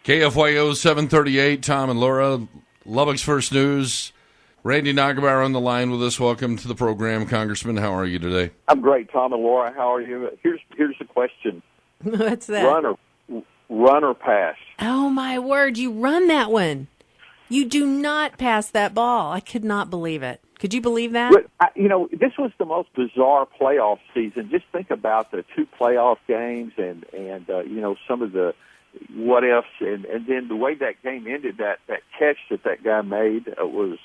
KFYO 738, Tom and Laura, Lubbock's First News. Randy Neugebauer on the line with us. Welcome to the program, Congressman. How are you today? I'm great, Tom and Laura. How are you? Here's the question. What's that? Run or pass? Oh, my word. You run that one. You do not pass that ball. I could not believe it. Could you believe that? But, this was the most bizarre playoff season. Just think about the two playoff games and some of the what ifs, and then the way that game ended, that catch that guy made was,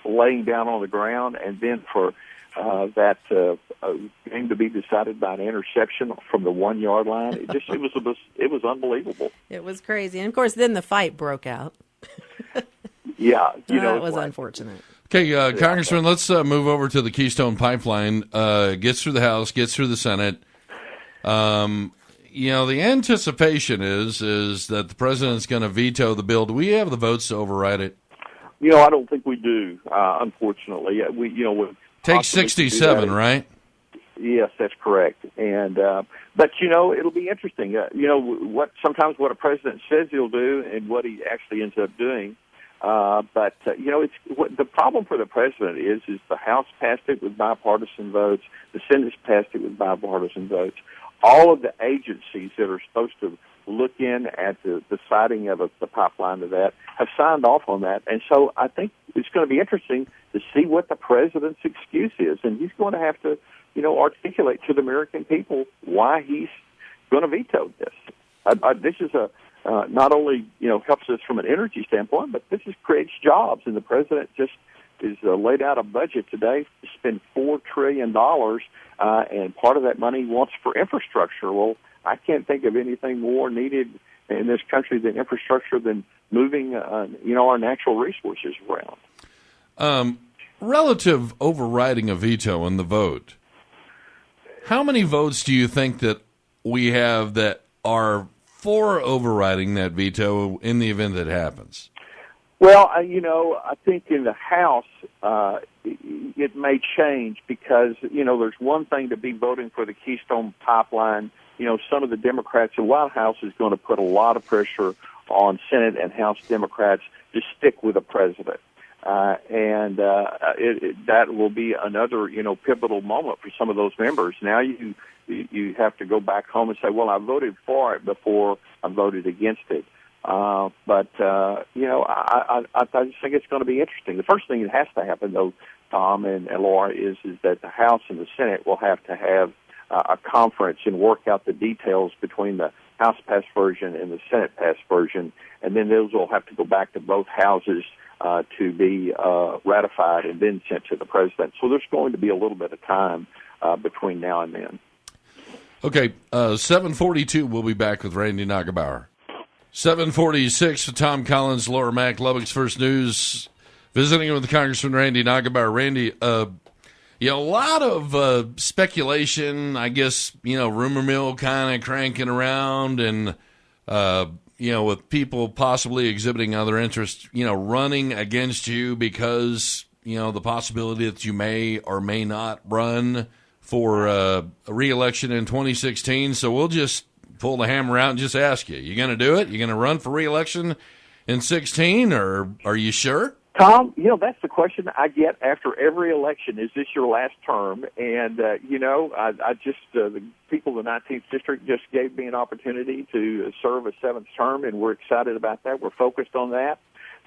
laying down on the ground, and then for that game to be decided by an interception from the 1 yard line. It was unbelievable. It was crazy. And of course then the fight broke out. Yeah, it was unfortunate. Okay, Congressman, let's move over to the Keystone Pipeline. Gets through the House, gets through the Senate. The anticipation is that the president's going to veto the bill. Do we have the votes to override it? I don't think we do. Unfortunately, Take 67, right? Yes, that's correct. And but it'll be interesting. Sometimes what a president says he'll do and what he actually ends up doing. It's the problem for the president is the House passed it with bipartisan votes, the Senate's passed it with bipartisan votes. All of the agencies that are supposed to look in at the siting of the pipeline to that have signed off on that. And so I think it's going to be interesting to see what the president's excuse is. And he's going to have to, articulate to the American people why he's going to veto this. This is not only, helps us from an energy standpoint, but this creates jobs. And the president just is laid out a budget today to spend $4 trillion, and part of that money he wants for infrastructure. Well, I can't think of anything more needed in this country than infrastructure than moving, our natural resources around. Relative overriding a veto in the vote, how many votes do you think that we have that are for overriding that veto in the event that happens? Well, I think in the House, it may change because, there's one thing to be voting for the Keystone Pipeline. Some of the Democrats in the White House is going to put a lot of pressure on Senate and House Democrats to stick with the president. That will be another, pivotal moment for some of those members. Now you have to go back home and say, well, I voted for it before I voted against it. I just think it's going to be interesting. The first thing that has to happen, though, Tom and Laura, is that the House and the Senate will have to have a conference and work out the details between the House-passed version and the Senate-passed version, and then those will have to go back to both houses to be ratified and then sent to the president. So there's going to be a little bit of time between now and then. Okay, 7:42, we'll be back with Randy Neugebauer. 7:46 with Tom Collins, Laura Mack, Lubbock's First News, visiting with Congressman Randy Neugebauer. Randy, a lot of speculation, I guess, rumor mill kind of cranking around and, with people possibly exhibiting other interests, running against you because, the possibility that you may or may not run for a re-election in 2016. So we'll just pull the hammer out and just ask you, you going to do it? You going to run for re-election in 16, or are you sure? Tom, that's the question I get after every election. Is this your last term? And, the people of the 19th District just gave me an opportunity to serve a 7th term, and we're excited about that. We're focused on that.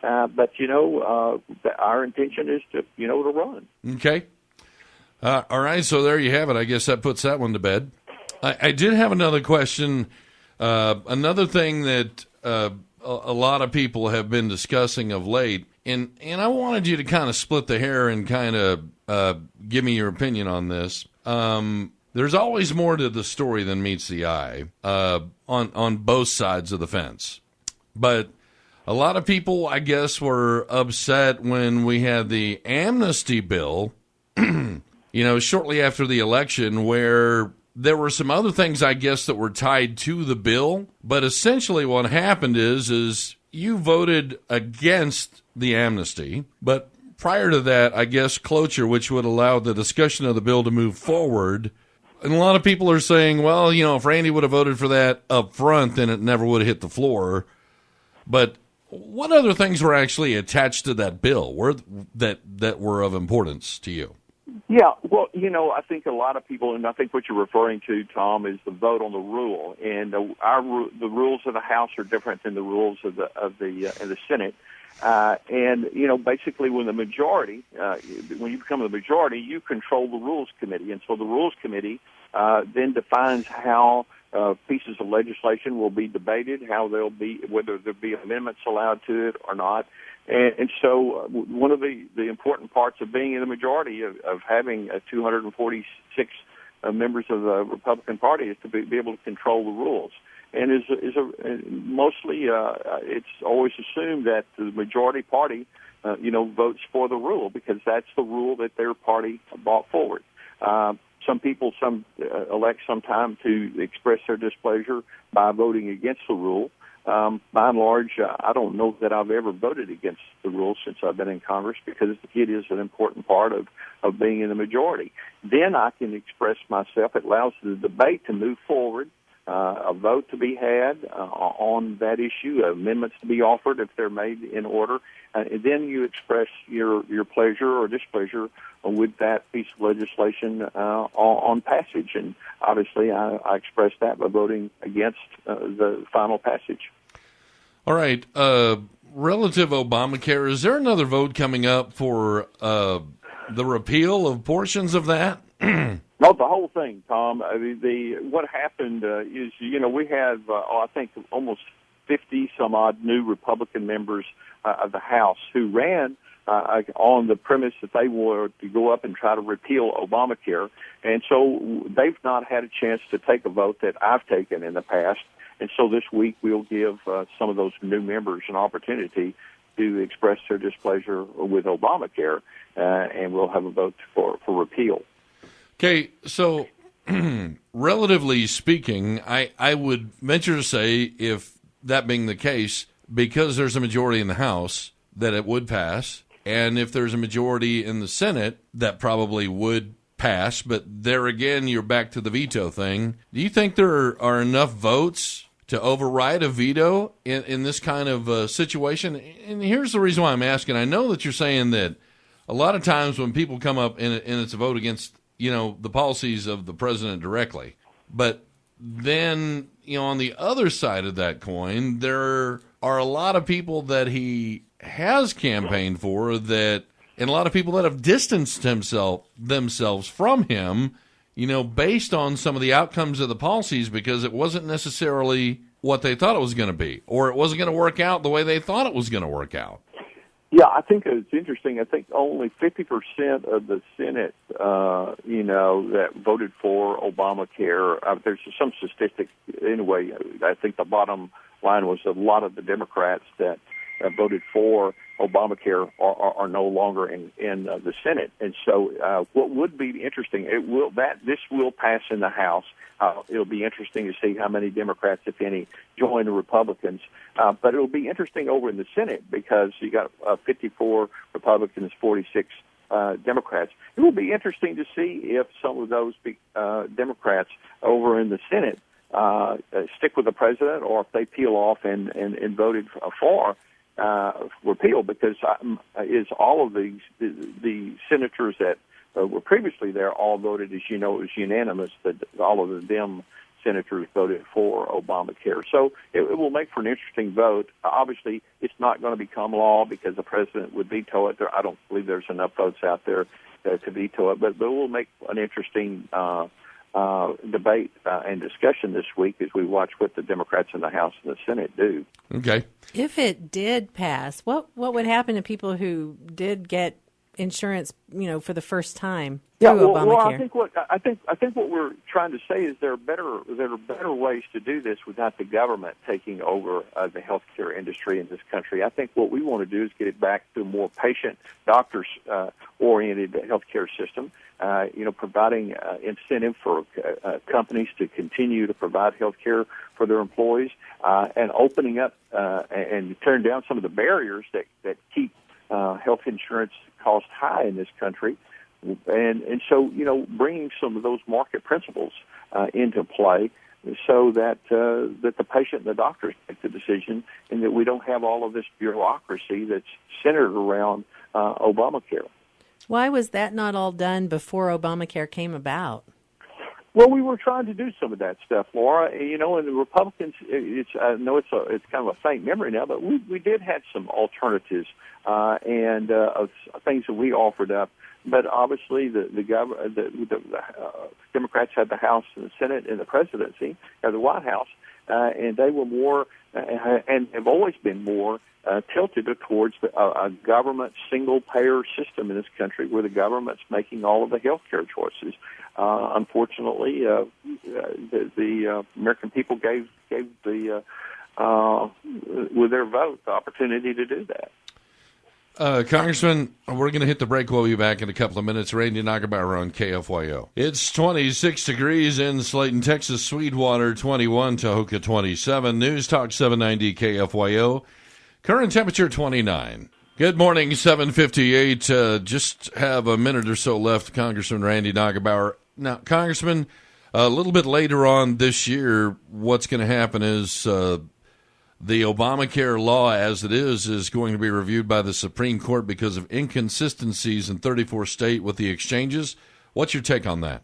But our intention is to run. Okay. All right, so there you have it. I guess that puts that one to bed. I did have another question. Another thing that a lot of people have been discussing of late, and I wanted you to kind of split the hair and kind of give me your opinion on this. There's always more to the story than meets the eye on both sides of the fence. But a lot of people, I guess, were upset when we had the amnesty bill, shortly after the election, where there were some other things, I guess, that were tied to the bill. But essentially what happened is you voted against the amnesty. But prior to that, I guess, cloture, which would allow the discussion of the bill to move forward. And a lot of people are saying, well, if Randy would have voted for that up front, then it never would have hit the floor. But what other things were actually attached to that bill that were of importance to you? Yeah, well, I think a lot of people, and I think what you're referring to, Tom, is the vote on the rule. And the rules of the House are different than the rules of the Senate. Basically, when you become the majority, you control the Rules Committee, and so the Rules Committee then defines how pieces of legislation will be debated, whether there'll be amendments allowed to it or not. And so one of the important parts of being in the majority of having 246 members of the Republican Party is to be able to control the rules. And mostly it's always assumed that the majority party, votes for the rule because that's the rule that their party brought forward. Some people elect sometime to express their displeasure by voting against the rule. By and large, I don't know that I've ever voted against the rule since I've been in Congress because it is an important part of being in the majority. Then I can express myself. It allows the debate to move forward, a vote to be had on that issue, amendments to be offered if they're made in order. And then you express your pleasure or displeasure with that piece of legislation on passage. And obviously, I expressed that by voting against the final passage. All right. Relative Obamacare, is there another vote coming up for the repeal of portions of that? No, the whole thing, Tom. What happened is, we have, I think, almost 50 some odd new Republican members of the House who ran on the premise that they were to go up and try to repeal Obamacare. And so they've not had a chance to take a vote that I've taken in the past. And so this week we'll give some of those new members an opportunity to express their displeasure with Obamacare, and we'll have a vote for repeal. Okay, so relatively speaking, I would venture to say, if that being the case, because there's a majority in the House, that it would pass. And if there's a majority in the Senate, that probably would pass. But there again, you're back to the veto thing. Do you think there are enough votes to override a veto in this kind of situation? And here's the reason why I'm asking. I know that you're saying that a lot of times when people come up and it's a vote against, the policies of the president directly. But then, on the other side of that coin, there are a lot of people that he has campaigned for and a lot of people that have distanced themselves from him, based on some of the outcomes of the policies because it wasn't necessarily what they thought it was going to be, or it wasn't going to work out the way they thought it was going to work out. Yeah, I think it's interesting. I think only 50% of the Senate, that voted for Obamacare. There's some statistic anyway. I think the bottom line was a lot of the Democrats that voted for Obamacare are no longer in the Senate. And so, what would be interesting? This will pass in the House. It'll be interesting to see how many Democrats, if any, join the Republicans. But it'll be interesting over in the Senate because you got 54 Republicans, 46 Democrats. It will be interesting to see if some of those Democrats over in the Senate stick with the president, or if they peel off and voted for repeal, because is all of the senators that were previously there all voted, as you know, it was unanimous that all of the Dem senators voted for Obamacare. So it will make for an interesting vote. Obviously, it's not going to become law because the president would veto it. I don't believe there's enough votes out there to veto it, but it will make an interesting debate and discussion this week as we watch what the Democrats in the House and the Senate do. Okay. If it did pass, what would happen to people who did get insurance, for the first time through Obamacare? Well, I think what we're trying to say is there are better ways to do this without the government taking over the healthcare industry in this country. I think what we want to do is get it back to a more patient, doctors oriented healthcare system. Providing incentive for companies to continue to provide health care for their employees, and opening up and tearing down some of the barriers that keep health insurance costs high in this country. And so, bringing some of those market principles into play so that that the patient and the doctors make the decision, and that we don't have all of this bureaucracy that's centered around Obamacare. Why was that not all done before Obamacare came about? Well, we were trying to do some of that stuff, Laura. And the Republicans, I know it's kind of a faint memory now, but we did have some alternatives and of things that we offered up. But obviously, the Democrats had the House and the Senate and the presidency, or the White House, and they were more and have always been more tilted towards a government single-payer system in this country, where the government's making all of the health care choices. Unfortunately, the American people gave the with their vote the opportunity to do that. Congressman, we're going to hit the break. We'll be back in a couple of minutes. Randy Neugebauer on KFYO. It's 26 degrees in Slayton, Texas. Sweetwater 21, Tahoka 27. News Talk 790 KFYO. Current temperature 29. Good morning, 7:58. Just have a minute or so left. Congressman Randy Neugebauer. Now, Congressman, a little bit later on this year, what's going to happen is the Obamacare law as it is going to be reviewed by the Supreme Court because of inconsistencies in 34 states with the exchanges. What's your take on that?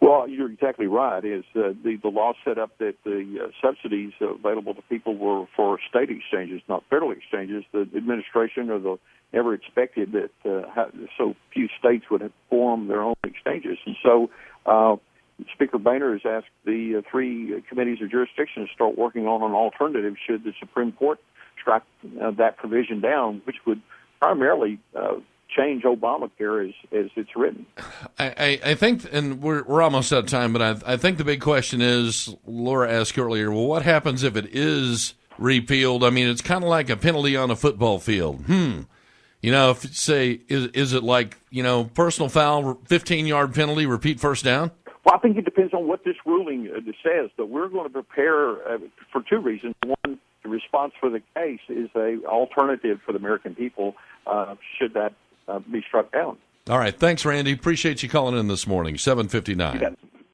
Well, you're exactly right. The law set up that the subsidies available to people were for state exchanges, not federal exchanges. The administration never expected that so few states would form their own exchanges. And so Speaker Boehner has asked the three committees of jurisdiction to start working on an alternative should the Supreme Court strike that provision down, which would primarily change Obamacare as it's written. I think, and we're almost out of time, but I think the big question is, Laura asked earlier, well, what happens if it is repealed? I mean, it's kind of like a penalty on a football field. If say, is it like, personal foul, 15-yard penalty, repeat first down? Well, I think it depends on what this ruling says, but we're going to prepare for two reasons. One, the response for the case is an alternative for the American people should that be struck down. All right. Thanks, Randy. Appreciate you calling in this morning. 7:59.